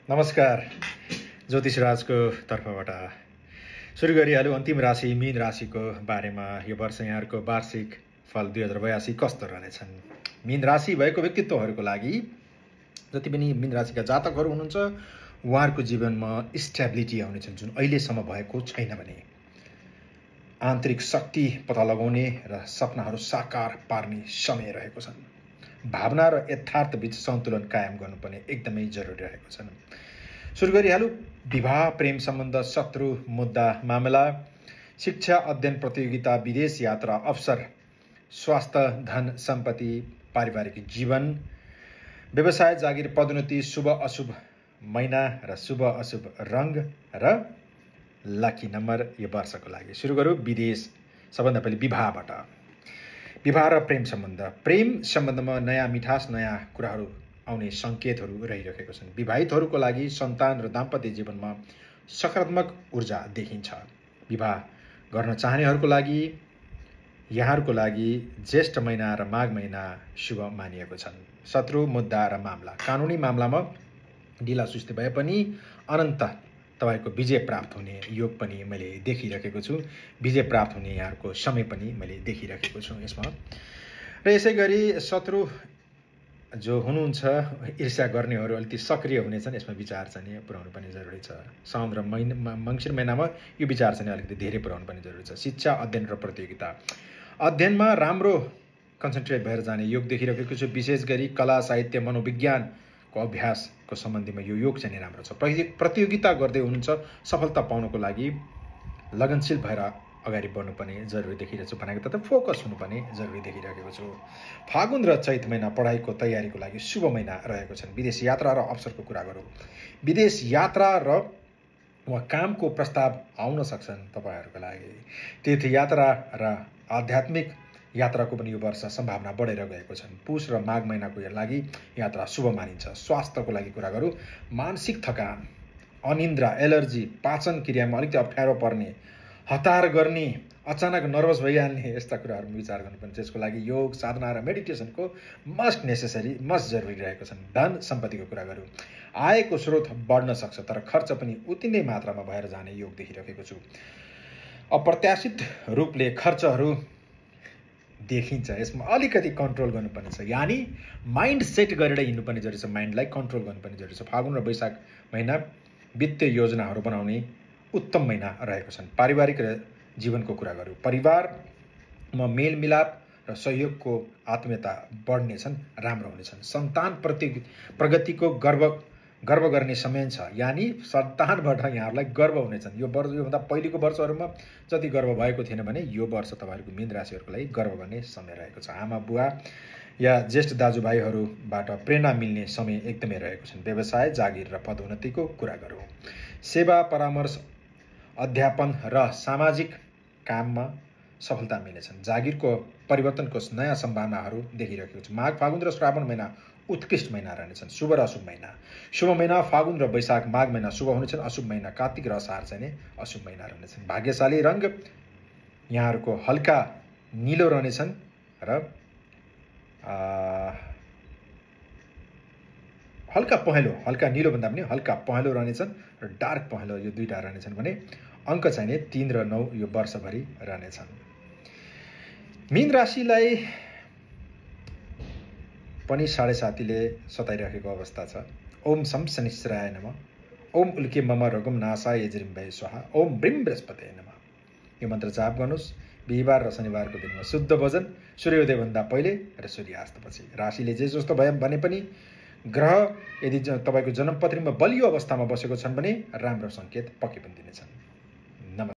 नमस्कार। ज्योतिषराजको तर्फबाट सुरु गरिहालौँ अन्तिम राशि मीन राशिको बारेमा। यो वर्ष यहाँहरूको वार्षिक फल 2082 कस्तो रहनेछन्। मीन राशि भएको व्यक्तित्वहरूको लागि जति पनि मीन राशिका जातकहरू हुनुहुन्छ उहाँहरूको जीवनमा स्टेबिलिटी आउनेछन्, जुन अहिलेसम्म भएको छैन भने। आन्तरिक शक्ति पत्ता लगाउने र सपनाहरू साकार पार्ने समय रहेको छन्। भावना र यथार्थ बीच सन्तुलन कायम गर्नुपर्ने एकदमै जरुरी रहेको छ। सुरु गरिहालौँ। विवाह, प्रेम सम्बन्ध, शत्रु, मुद्दा, मामला, शिक्षा, अध्ययन, प्रतियोगिता, विदेश यात्रा, अवसर, स्वास्थ्य, धन, सम्पत्ति, पारिवारिक जीवन, व्यवसाय, जागिर, पदोन्नति, शुभ अशुभ महिना र शुभ अशुभ रङ र लकी नम्बर यो वर्षको लागि। सुरु गरौँ विदेश, सबभन्दा पहिले विवाहबाट। विवाह र प्रेम सम्बन्ध। प्रेम सम्बन्धमा नयाँ मिठास, नयाँ कुराहरू आउने सङ्केतहरू रहिरहेको छन्। विवाहितहरूको लागि सन्तान र दाम्पत्य जीवनमा सकारात्मक ऊर्जा देखिन्छ। विवाह गर्न चाहनेहरूको लागि यहाँहरूको लागि ज्येष्ठ महिना र माघ महिना शुभ मानिएको छन्। शत्रु, मुद्दा र मामला। कानुनी मामलामा ढिला सुस्ती भए पनि अनन्त तपाईँको विजय प्राप्त हुने योग पनि मैले देखिरहेको छु। विजय प्राप्त हुने यहाँहरूको समय पनि मैले देखिरहेको छु यसमा। र यसै गरी शत्रु जो हुनुहुन्छ, ईर्ष्या गर्नेहरू अलिकति सक्रिय हुनेछन्, यसमा विचार चाहिँ पुर्याउनु पनि जरुरी छ। साउन र मङ्सिर महिनामा यो विचार चाहिँ अलिकति धेरै पुर्याउनु पनि जरुरी छ। शिक्षा, अध्ययन र प्रतियोगिता। अध्ययनमा राम्रो कन्सन्ट्रेट भएर जाने योग देखिरहेको छु। विशेष गरी कला, साहित्य, मनोविज्ञानको अभ्यासको सम्बन्धीमा यो योग चाहिँ राम्रो छ। प्रतियोगिता गर्दै हुनुहुन्छ, सफलता पाउनको लागि लगनशील भएर अगाडि बढ्नुपर्ने जरुरी देखिरहेको छु। भनेको त फोकस हुनुपर्ने जरुरी देखिरहेको छु। फागुन र चैत महिना पढाइको तयारीको लागि शुभ महिना रहेको छन्। विदेश यात्रा र अवसरको कुरा गरौँ। विदेश यात्रा र कामको प्रस्ताव आउन सक्छन् तपाईँहरूको लागि। तीर्थयात्रा र आध्यात्मिक यात्राको पनि यो वर्ष सम्भावना बढेर गएको छन्। पुष र माघ महिनाको लागि यात्रा शुभ मानिन्छ। स्वास्थ्यको लागि कुरा गरौँ। मानसिक थकान, अनिन्द्रा, एलर्जी, पाचन क्रियामा अलिकति अप्ठ्यारो पर्ने, हतार गर्ने, अचानक नर्भस भइहाल्ने यस्ता कुराहरूमा विचार गर्नुपर्ने। त्यसको लागि योग, साधना र मेडिटेसनको मस्ट जरुरी रहेको छन्। धन सम्पत्तिको कुरा गरौँ। आयको स्रोत बढ्न सक्छ तर खर्च पनि उति नै मात्रामा भएर जाने योग देखिरहेको छु। अप्रत्याशित रूपले खर्चहरू देखिन्छ, यसमा अलिकति कन्ट्रोल गर्नुपर्ने छ। यानि माइन्ड सेट गरेर हिँड्नुपर्ने जरुरी छ। माइन्डलाई कन्ट्रोल गर्नुपर्ने जरुरी छ। फागुन र वैशाख महिना वित्तीय योजनाहरू बनाउने उत्तम महिना रहेको छन्। पारिवारिक र जीवनको कुरा गरौँ। परिवारमा मेलमिलाप र सहयोगको आत्मीयता बढ्नेछन्, राम्रो हुनेछन्। सन्तान प्रगतिको गर्व गर्ने समय छ। यानि सन्तानबाट यहाँहरूलाई गर्व हुनेछन्। योभन्दा पहिलेको वर्षहरूमा जति गर्व भएको थिएन भने यो वर्ष तपाईँहरूको मीन राशिहरूको लागि गर्व गर्ने समय रहेको छ। आमा बुवा या ज्येष्ठ दाजुभाइहरूबाट प्रेरणा मिल्ने समय एकदमै रहेको छन्। व्यवसाय, जागिर र पदोन्नतिको कुरा गरौँ। सेवा, परामर्श, अध्यापन र सामाजिक काममा सफलता मिल्नेछन्। जागिरको परिवर्तनको नयाँ सम्भावनाहरू देखिरहेको छ। माघ, फागुन र श्रावण महिना उत्कृष्ट महिना रहनेछन्। शुभ र अशुभ महिना। शुभ महिना फागुन र वैशाख, माघ महिना शुभ हुनेछन्। अशुभ महिना कार्तिक र असार चाहिँ अशुभ महिना रहनेछन्। भाग्यशाली रङ यहाँहरूको हल्का निलो रहनेछन् र हल्का पहेँलो, हल्का निलो भन्दा पनि हल्का पहेँलो रहनेछन् र डार्क पहेँलो यो दुईटा रहनेछन् भने अङ्क चाहिने 3 र 9 यो वर्षभरि रहनेछन्। मीन राशिलाई पनि 7.5ले सताइरहेको अवस्था छ। ओम सम शनिश्चराय नमः, ओम उल्के मम रघुम नाशाय यजृम्भय स्वाहा, ओम ब्रिम बृहस्पते नमः। यो मन्त्र जाप गर्नुहोस्। बिहिबार र शनिबारको दिनमा शुद्ध भोजन, सूर्योदयभन्दा पहिले र सूर्यास्तपछि। राशिले जे जस्तो भए भने पनि ग्रह यदि तपाईँको जन्मपत्रीमा बलियो अवस्थामा बसेको छन् भने राम्रो सङ्केत पक्कै पनि दिनेछन्।